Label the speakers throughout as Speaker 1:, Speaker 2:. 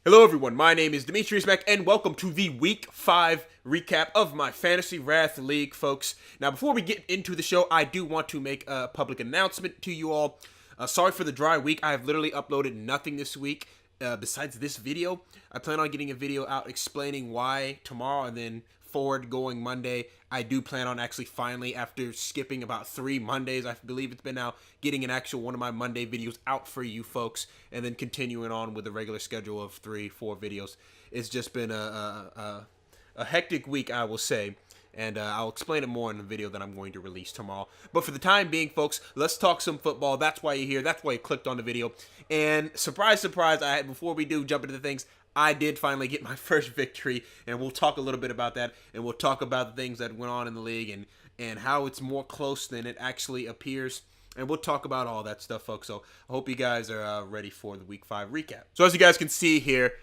Speaker 1: Hello everyone, my name is DimitriusMac and welcome to the Week 5 recap of my Fantasy Wrath League, folks. Now before we get into the show, I do want to make a public announcement to you all. Sorry for the dry week, I have literally uploaded nothing this week besides this video. I plan on getting a video out explaining why tomorrow and then forward going Monday. I do plan on actually finally, after skipping about 3 Mondays, I believe it's been now, getting an actual one of my Monday videos out for you folks, and then continuing on with the regular schedule of 3-4 videos. It's just been a hectic week, I will say, and I'll explain it more in the video that I'm going to release tomorrow. But for the time being, folks, let's talk some football. That's why you're here. That's why you clicked on the video. And surprise, surprise, before we do jump into the things, I did finally get my first victory, and we'll talk a little bit about that, and we'll talk about the things that went on in the league and how it's more close than it actually appears. And we'll talk about all that stuff, folks. So I hope you guys are ready for the Week 5 recap. So as you guys can see here,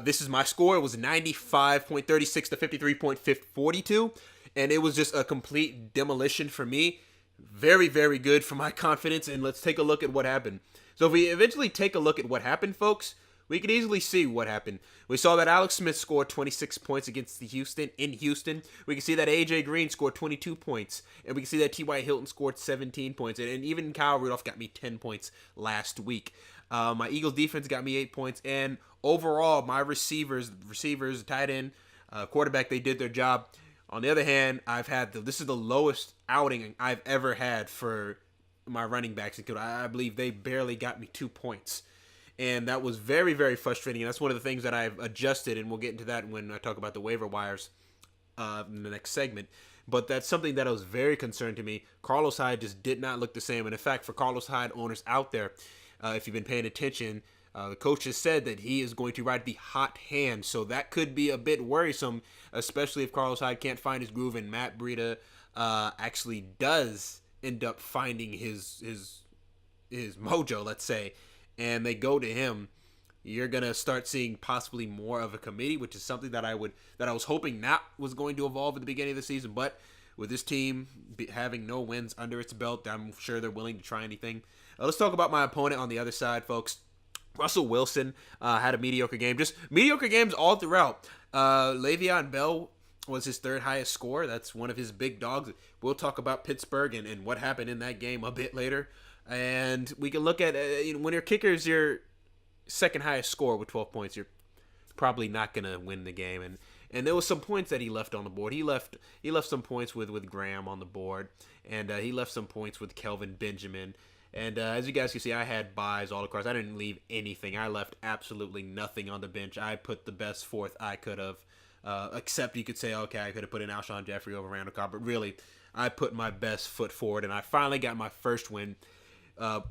Speaker 1: this is my score. It was 95.36 to 53.42, and it was just a complete demolition for me. Very, very good for my confidence, and let's take a look at what happened. So if we eventually take a look at what happened, folks, we can easily see what happened. We saw that Alex Smith scored 26 points against Houston. We can see that A.J. Green scored 22 points. And we can see that T.Y. Hilton scored 17 points. And even Kyle Rudolph got me 10 points last week. My Eagles defense got me 8 points. And overall, my receivers, tight end, quarterback, they did their job. On the other hand, this is the lowest outing I've ever had for my running backs. I believe they barely got me 2 points. And that was very, very frustrating. And that's one of the things that I've adjusted, and we'll get into that when I talk about the waiver wires in the next segment. But that's something that was very concerning to me. Carlos Hyde just did not look the same. And in fact, for Carlos Hyde owners out there, if you've been paying attention, the coach has said that he is going to ride the hot hand. So that could be a bit worrisome, especially if Carlos Hyde can't find his groove and Matt Breida actually does end up finding his mojo, let's say, and they go to him. You're gonna start seeing possibly more of a committee, which is something that I was hoping not was going to evolve at the beginning of the season. But with this team having no wins under its belt, I'm sure they're willing to try anything. Let's talk about my opponent on the other side, folks. Russell Wilson had a mediocre game, just mediocre games all throughout. Le'Veon Bell was his third highest score. That's one of his big dogs. We'll talk about Pittsburgh and what happened in that game a bit later. And we can look at when your kicker is your second highest score with 12 points, you're probably not going to win the game. And there was some points that he left on the board. He left some points with Graham on the board, and he left some points with Kelvin Benjamin. And as you guys can see, I had buys all across. I didn't leave anything. I left absolutely nothing on the bench. I put the best fourth I could have, except you could say, okay, I could have put in Alshon Jeffrey over Randall Cobb. But really, I put my best foot forward, and I finally got my first win.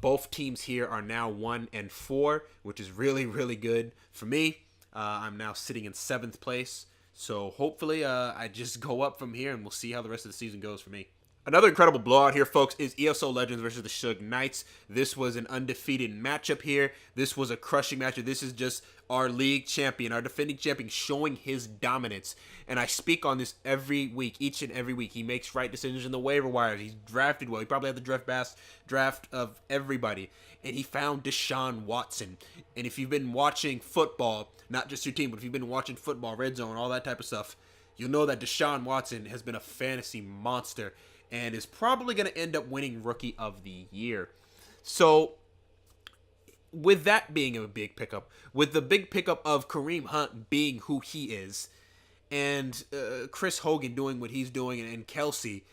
Speaker 1: Both teams here are now 1-4, which is really, really good for me. I'm now sitting in 7th place. So hopefully I just go up from here, and we'll see how the rest of the season goes for me. Another incredible blowout here, folks, is ESO Legends versus the Suge Knights. This was an undefeated matchup here. This was a crushing matchup. This is just our league champion, our defending champion, showing his dominance. And I speak on this every week, each and every week. He makes right decisions in the waiver wires. He's drafted well. He probably had the best draft of everybody. And he found Deshaun Watson. And if you've been watching football, not just your team, but if you've been watching football, red zone, all that type of stuff, you'll know that Deshaun Watson has been a fantasy monster and is probably going to end up winning Rookie of the Year. So, with that being a big pickup, with the big pickup of Kareem Hunt being who he is, and Chris Hogan doing what he's doing, and Kelsey,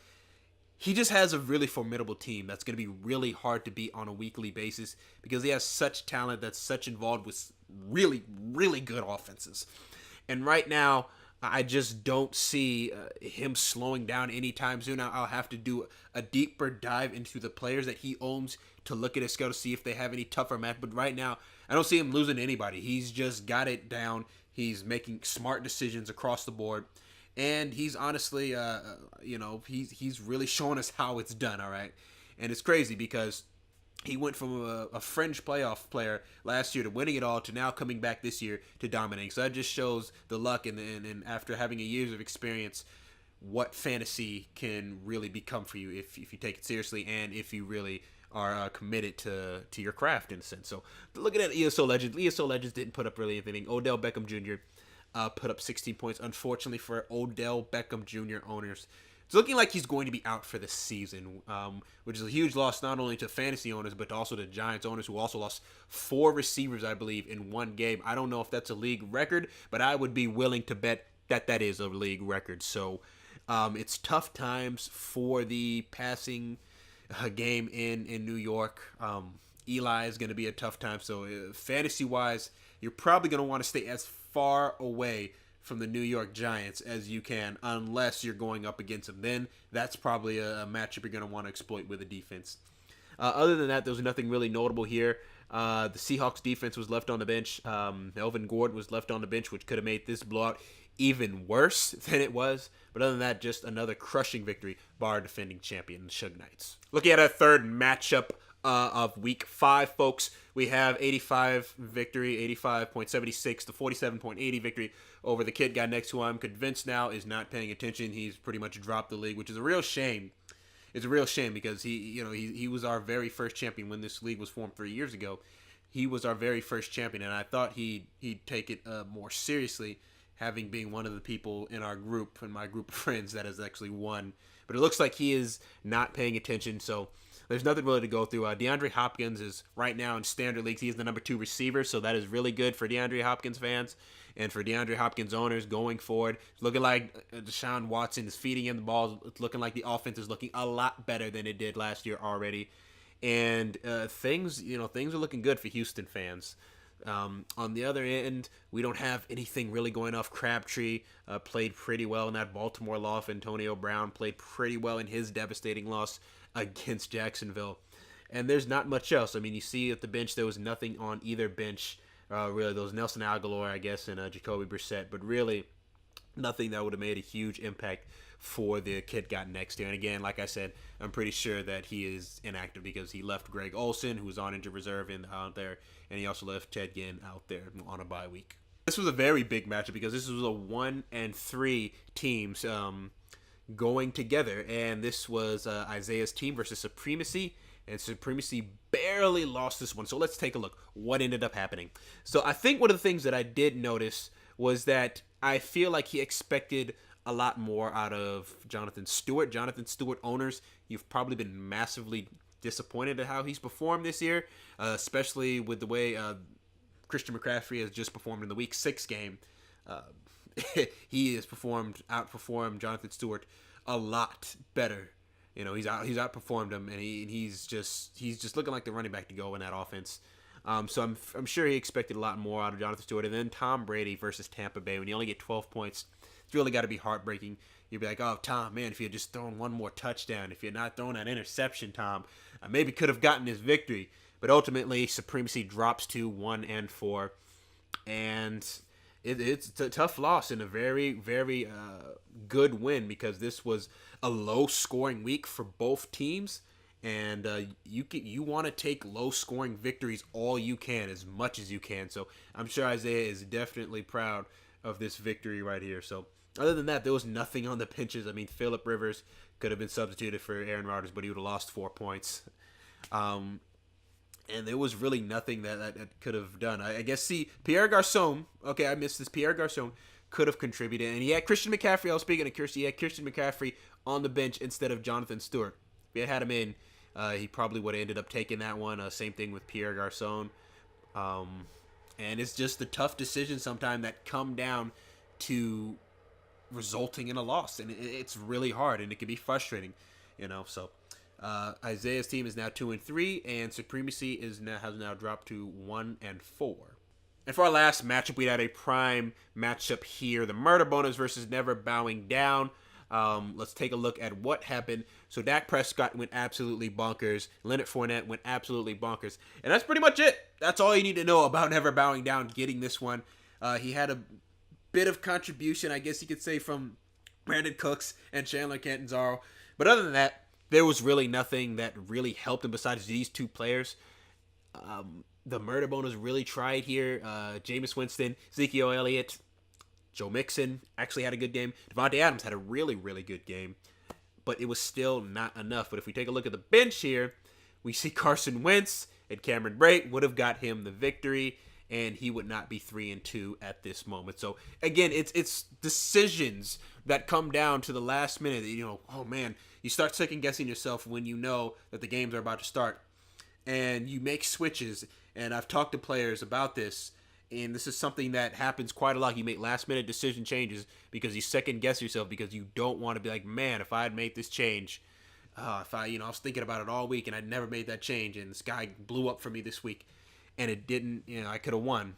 Speaker 1: he just has a really formidable team that's going to be really hard to beat on a weekly basis because he has such talent that's such involved with really, really good offenses. And right now, I just don't see him slowing down anytime soon. I'll have to do a deeper dive into the players that he owns to look at his schedule to see if they have any tougher match. But right now, I don't see him losing to anybody. He's just got it down. He's making smart decisions across the board. And he's honestly, he's really showing us how it's done, all right? And it's crazy because he went from a fringe playoff player last year to winning it all to now coming back this year to dominating. So that just shows the luck and after having a years of experience, what fantasy can really become for you if you take it seriously and if you really are committed to your craft in a sense. So looking at ESO Legends didn't put up really anything. Odell Beckham Jr. Put up 16 points. Unfortunately for Odell Beckham Jr. owners, it's looking like he's going to be out for the season, which is a huge loss not only to fantasy owners but also to Giants owners, who also lost 4 receivers, I believe, in one game. I don't know if that's a league record, but I would be willing to bet that is a league record. So it's tough times for the passing game in New York. Eli is going to be a tough time. So fantasy-wise, you're probably going to want to stay as far away from the New York Giants as you can, unless you're going up against them. Then that's probably a matchup you're going to want to exploit with a defense. Other than that, there was nothing really notable here. The Seahawks defense was left on the bench. Melvin Gordon was left on the bench, which could have made this blowout even worse than it was. But other than that, just another crushing victory by our defending champion, the Suge Knights. Looking at our third matchup of Week 5, folks, we have 85.76 to 47.80 victory over the kid guy next to him. Convinced now is not paying attention. He's pretty much dropped the league, which is a real shame. It's a real shame because he was our very first champion when this league was formed 3 years ago. He was our very first champion, and I thought he'd take it more seriously, having been one of the people in our group, in my group of friends, that has actually won. But it looks like he is not paying attention, so there's nothing really to go through. DeAndre Hopkins is right now in standard leagues. He is the number 2 receiver, so that is really good for DeAndre Hopkins fans and for DeAndre Hopkins owners going forward. It's looking like Deshaun Watson is feeding him the ball. It's looking like the offense is looking a lot better than it did last year already. And things are looking good for Houston fans. On the other end, we don't have anything really going off. Crabtree played pretty well in that Baltimore loss. Antonio Brown played pretty well in his devastating loss against Jacksonville. And there's not much else. I mean, you see at the bench, there was nothing on either bench. Really, there was Nelson Aguilar, I guess, and Jacoby Brissett. But really, nothing that would have made a huge impact for the kid got next year. And again, like I said, I'm pretty sure that he is inactive because he left Greg Olsen, who was on injured reserve, out there, and he also left Ted Ginn out there on a bye week. This was a very big matchup because this was a 1-3 teams going together, and this was Isaiah's team versus Supremacy, and Supremacy barely lost this one. So let's take a look what ended up happening. So I think one of the things that I did notice was that I feel like he expected a lot more out of Jonathan Stewart. Jonathan Stewart owners, you've probably been massively disappointed at how he's performed this year, especially with the way Christian McCaffrey has just performed in the Week 6 game. He has outperformed Jonathan Stewart a lot better. He's outperformed him, and he's just looking like the running back to go in that offense. So I'm sure he expected a lot more out of Jonathan Stewart. And then Tom Brady versus Tampa Bay, when you only get 12 points, it's really got to be heartbreaking. You'd be like, oh, Tom, man, if you had just thrown one more touchdown, if you had not thrown that interception, Tom, I maybe could have gotten his victory. But ultimately, Supremacy drops to 1-4, and it's a tough loss and a very, very good win because this was a low-scoring week for both teams. And you want to take low-scoring victories all you can, as much as you can. So I'm sure Isaiah is definitely proud of this victory right here. So other than that, there was nothing on the benches. I mean, Phillip Rivers could have been substituted for Aaron Rodgers, but he would have lost 4 points. And there was really nothing that could have done. I guess, Pierre Garçon, okay, I missed this. Pierre Garçon could have contributed. And he had Christian McCaffrey. I was speaking of Christian. He had Christian McCaffrey on the bench instead of Jonathan Stewart. If he had him in, he probably would have ended up taking that one. Same thing with Pierre Garçon. And it's just a tough decision sometimes that come down to resulting in a loss. And it's really hard, and it can be frustrating, So Isaiah's team is now 2-3, and Supremacy has now dropped to 1-4. And for our last matchup, we had a prime matchup here. The Murder Boners versus Never Bowing Down. Let's take a look at what happened. So Dak Prescott went absolutely bonkers. Leonard Fournette went absolutely bonkers. And that's pretty much it. That's all you need to know about Never Bowing Down getting this one. He had a bit of contribution, I guess you could say, from Brandon Cooks and Chandler Catanzaro. But other than that, there was really nothing that really helped him besides these two players. The Murder Boners really tried here. Jameis Winston, Ezekiel Elliott, Joe Mixon actually had a good game. Devontae Adams had a really, really good game. But it was still not enough. But if we take a look at the bench here, we see Carson Wentz and Cameron Brate would have got him the victory, and he would not be 3-2 at this moment. So again, it's decisions that come down to the last minute. Oh man, you start second guessing yourself when you know that the games are about to start, and you make switches. And I've talked to players about this, and this is something that happens quite a lot. You make last minute decision changes because you second guess yourself, because you don't want to be like, man, if I had made this change, if I was thinking about it all week and I never made that change, and this guy blew up for me this week, and it didn't, I could have won.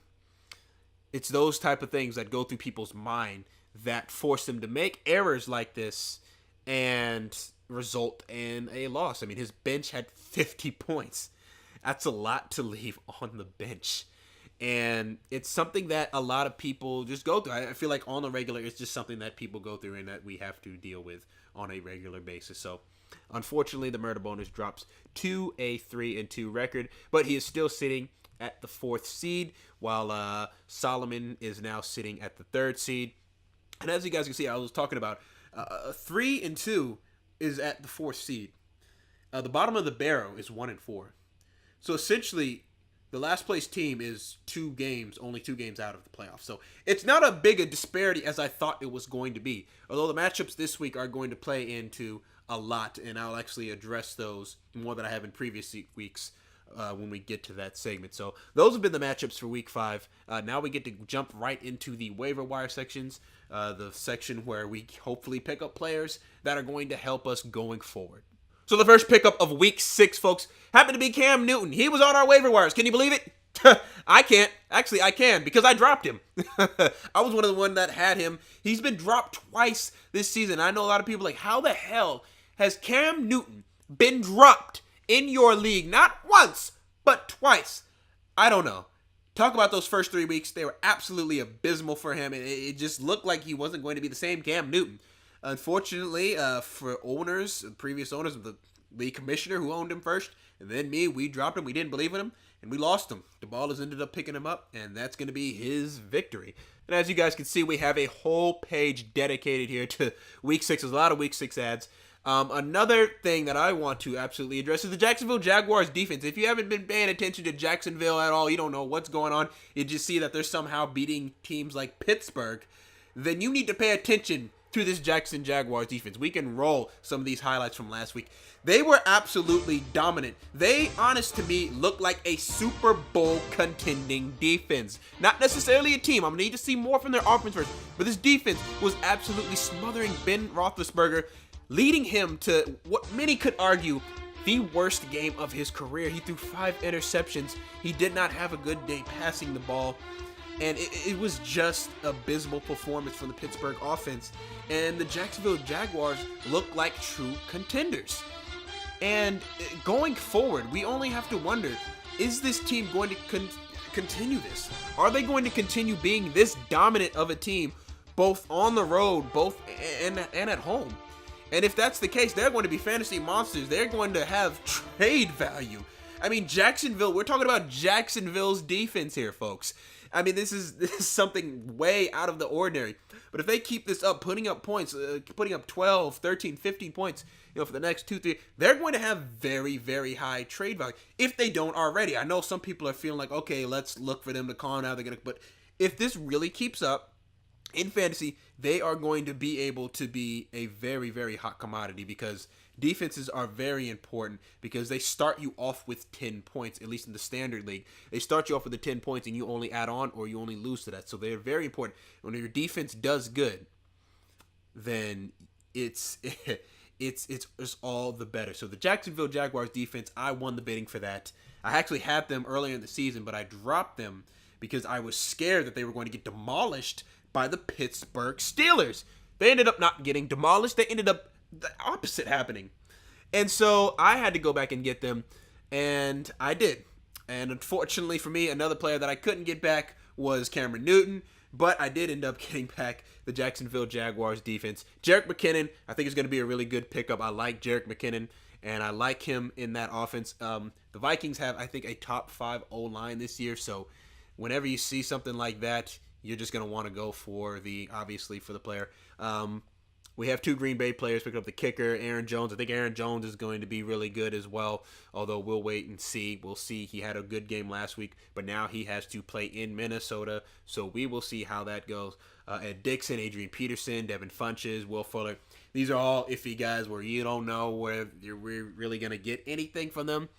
Speaker 1: It's those type of things that go through people's mind that force them to make errors like this and result in a loss. I mean, his bench had 50 points. That's a lot to leave on the bench. And it's something that a lot of people just go through. I feel like on the regular, it's just something that people go through and that we have to deal with on a regular basis. So, unfortunately, the murder bonus drops to a 3-2 record, but he is still sitting at the 4th seed, while Solomon is now sitting at the 3rd seed. And as you guys can see, I was talking about 3-2 is at the 4th seed. The bottom of the barrel is 1-4. So essentially, the last place team is only two games out of the playoffs. So it's not as big a disparity as I thought it was going to be. Although the matchups this week are going to play into a lot, and I'll actually address those more than I have in previous weeks when we get to that segment. So those have been the matchups for week 5. Now we get to jump right into the waiver wire sections, the section where we hopefully pick up players that are going to help us going forward. So the first pickup of week 6, folks, happened to be Cam Newton. He was on our waiver wires. Can you believe it? I can't. Actually, I can, because I dropped him. I was one of the ones that had him. He's been dropped twice this season. I know a lot of people like, how the hell has Cam Newton been dropped in your league? Not once, but twice. I don't know. Talk about those first 3 weeks. They were absolutely abysmal for him, and it just looked like he wasn't going to be the same Cam Newton. Unfortunately, for owners, previous owners of the league commissioner who owned him first, and then me, we dropped him. We didn't believe in him, and we lost him. The Ballers ended up picking him up, and that's going to be his victory. And as you guys can see, we have a whole page dedicated here to week 6. There's a lot of week 6 ads. Another thing that I want to absolutely address is the Jacksonville Jaguars defense. If you haven't been paying attention to Jacksonville at all, you don't know what's going on, you just see that they're somehow beating teams like Pittsburgh, then you need to pay attention to this Jackson Jaguars defense. We can roll some of these highlights from last week. They were absolutely dominant. They, honest to me, look like a Super Bowl contending defense. Not necessarily a team. I'm going to need to see more from their offense first. But this defense was absolutely smothering Ben Roethlisberger, leading him to what many could argue the worst game of his career. He threw 5 interceptions. He did not have a good day passing the ball. And it was just abysmal performance from the Pittsburgh offense. And the Jacksonville Jaguars look like true contenders. And going forward, we only have to wonder, is this team going to continue this? Are they going to continue being this dominant of a team, both on the road, both and at home? And if that's the case, they're going to be fantasy monsters. They're going to have trade value. I mean, Jacksonville, we're talking about Jacksonville's defense here, folks. I mean, this is something way out of the ordinary. But if they keep this up, putting up points, putting up 12, 13, 15 points, for the next 2-3, they're going to have very, very high trade value. If they don't already. I know some people are feeling like, okay, let's look for them to call now. But if this really keeps up in fantasy, they are going to be able to be a very, very hot commodity, because defenses are very important, because they start you off with 10 points, at least in the standard league. They start you off with the 10 points and you only add on or you only lose to that. So they're very important. When your defense does good, then it's all the better. So the Jacksonville Jaguars defense, I won the bidding for that. I actually had them earlier in the season, but I dropped them because I was scared that they were going to get demolished by the Pittsburgh Steelers. They ended up not getting demolished. They ended up the opposite happening. And so I had to go back and get them, and I did. And unfortunately for me, another player that I couldn't get back was Cameron Newton, but I did end up getting back the Jacksonville Jaguars defense. Jerick McKinnon, I think, is going to be a really good pickup. I like Jerick McKinnon, and I like him in that offense. The Vikings have, I think, a top 5 O-line this year, so whenever you see something like that, you're just going to want to go for the player. We have 2 Green Bay players pick up the kicker, Aaron Jones. I think Aaron Jones is going to be really good as well, although we'll wait and see. We'll see. He had a good game last week, but now he has to play in Minnesota, so we will see how that goes. Ed Dixon, Adrian Peterson, Devin Funches, Will Fuller. These are all iffy guys where you don't know where we're really going to get anything from them,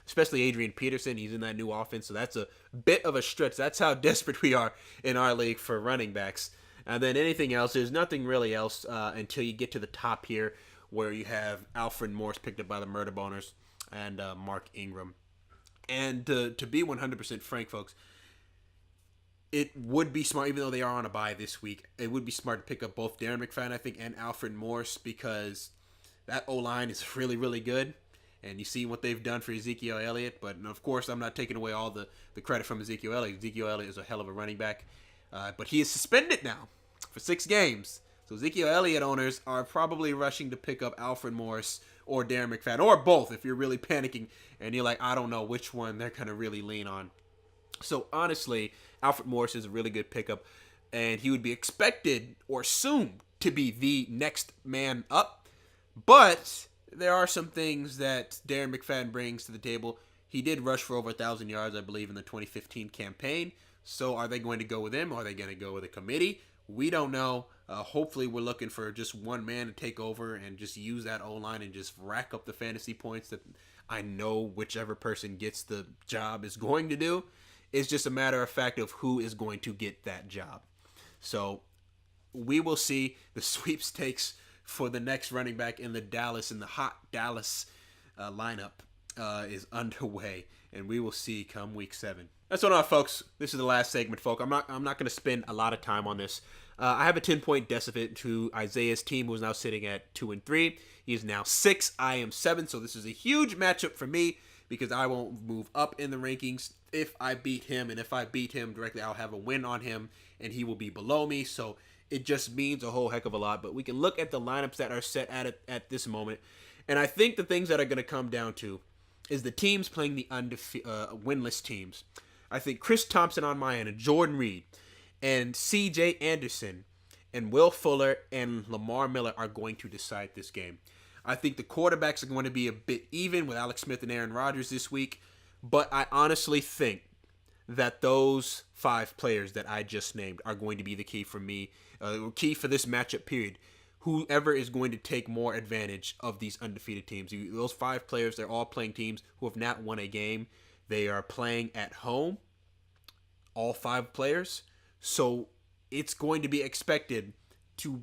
Speaker 1: especially Adrian Peterson. He's in that new offense, so that's a bit of a stretch. That's how desperate we are in our league for running backs. And then anything else, there's nothing really else until you get to the top here where you have Alfred Morris picked up by the Murder Boners and Mark Ingram. And to be 100% frank, folks, it would be smart, even though they are on a bye this week, it would be smart to pick up both Darren McFadden, I think, and Alfred Morris because that O-line is really, really good. And you see what they've done for Ezekiel Elliott. But, of course, I'm not taking away all the credit from Ezekiel Elliott. Ezekiel Elliott is a hell of a running back. But he is suspended now for 6 games. So Ezekiel Elliott owners are probably rushing to pick up Alfred Morris or Darren McFadden, or both if you're really panicking and you're like, I don't know which one they're going to really lean on. So honestly, Alfred Morris is a really good pickup, and he would be expected or assumed to be the next man up. But there are some things that Darren McFadden brings to the table. He did rush for over 1,000 yards, I believe, in the 2015 campaign. So are they going to go with him? Or are they going to go with a committee? We don't know. Hopefully we're looking for just one man to take over and just use that O-line and just rack up the fantasy points that I know whichever person gets the job is going to do. It's just a matter of fact of who is going to get that job. So we will see. The sweepstakes for the next running back in the hot Dallas lineup is underway, and we will see come week 7. That's all, folks. This is the last segment, folks. I'm not going to spend a lot of time on this. I have a 10-point deficit to Isaiah's team, who is now sitting at 2-3. He is now 6. I am 7. So this is a huge matchup for me because I won't move up in the rankings if I beat him, and if I beat him directly, I'll have a win on him, and he will be below me. So it just means a whole heck of a lot. But we can look at the lineups that are set at this moment, and I think the things that are going to come down to is the teams playing the winless teams. I think Chris Thompson on my end, and Jordan Reed, and C.J. Anderson, and Will Fuller, and Lamar Miller are going to decide this game. I think the quarterbacks are going to be a bit even with Alex Smith and Aaron Rodgers this week, but I honestly think that those 5 players that I just named are going to be the key for me, key for this matchup period. Whoever is going to take more advantage of these undefeated teams. Those 5 players, they're all playing teams who have not won a game. They are playing at home, all 5 players. So it's going to be expected to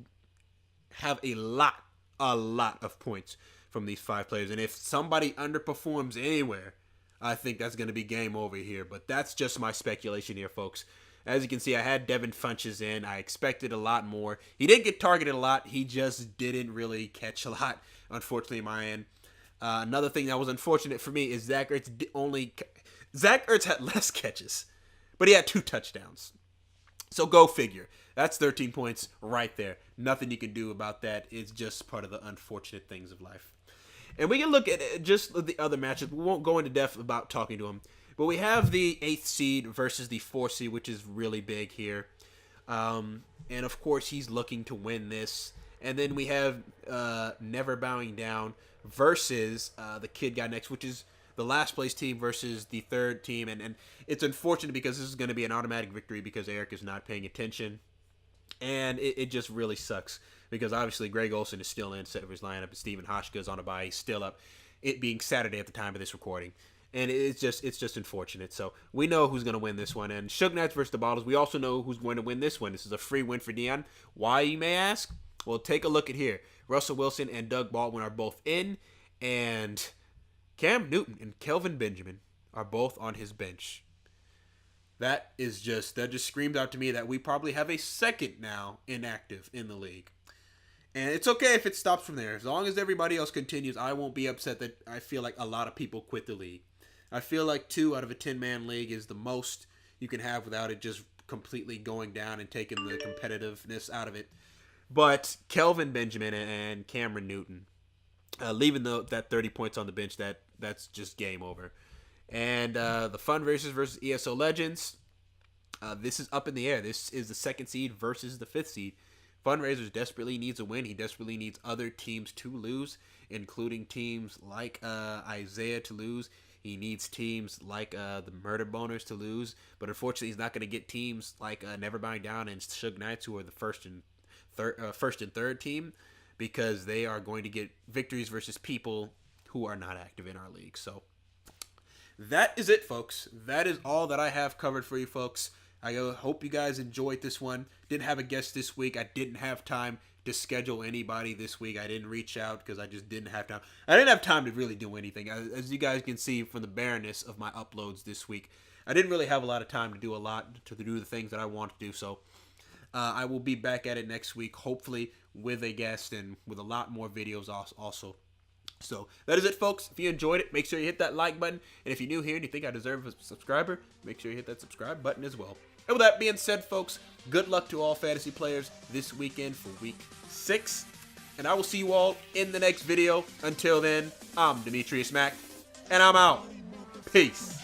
Speaker 1: have a lot of points from these 5 players. And if somebody underperforms anywhere, I think that's going to be game over here. But that's just my speculation here, folks. As you can see, I had Devin Funches in. I expected a lot more. He did get targeted a lot. He just didn't really catch a lot, unfortunately, on my end. Another thing that was unfortunate for me is Zach Ertz Zach Ertz had less catches, but he had 2 touchdowns. So go figure. That's 13 points right there. Nothing you can do about that. It's just part of the unfortunate things of life. And we can look at just the other matchups. We won't go into depth about talking to them. But we have the 8th seed versus the 4th seed, which is really big here. And, of course, he's looking to win this. And then we have Never Bowing Down versus the kid guy next, which is the last place team versus the 3rd team. And it's unfortunate because this is going to be an automatic victory because Eric is not paying attention. And it just really sucks because obviously Greg Olsen is still in set of his lineup, and Stephen Hoshka is on a bye. He's still up, it being Saturday at the time of this recording. And it's just unfortunate. So we know who's going to win this one. And Suge Knights versus the Bottles, we also know who's going to win this one. This is a free win for Dion. Why, you may ask? Well, take a look at here. Russell Wilson and Doug Baldwin are both in. And Cam Newton and Kelvin Benjamin are both on his bench. That just screams out to me that we probably have a second now inactive in the league. And it's okay if it stops from there. As long as everybody else continues, I won't be upset that I feel like a lot of people quit the league. I feel like 2 out of a 10-man league is the most you can have without it just completely going down and taking the competitiveness out of it. But Kelvin Benjamin and Cameron Newton, leaving that 30 points on the bench, that's just game over. And the Fundraisers versus ESO Legends, this is up in the air. This is the 2nd seed versus the 5th seed. Fundraisers desperately needs a win. He desperately needs other teams to lose, including teams like Isaiah to lose. He needs teams like the Murder Boners to lose. But unfortunately, he's not going to get teams like Never Bowing Down and Suge Knights, who are the first and third team, because they are going to get victories versus people who are not active in our league. So that is it, folks. That is all that I have covered for you, folks. I hope you guys enjoyed this one. Didn't have a guest this week. I didn't have time to schedule anybody this week. I didn't reach out because I just didn't have time. I didn't have time to really do anything. As you guys can see from the barrenness of my uploads this week, I didn't really have a lot of time to do the things that I want to do. So I will be back at it next week, hopefully with a guest and with a lot more videos also. So that is it, folks. If you enjoyed it, make sure you hit that like button. And if you're new here and you think I deserve a subscriber, make sure you hit that subscribe button as well. And with that being said, folks, good luck to all fantasy players this weekend for week 6. And I will see you all in the next video. Until then, I'm DimitriusMac, and I'm out. Peace.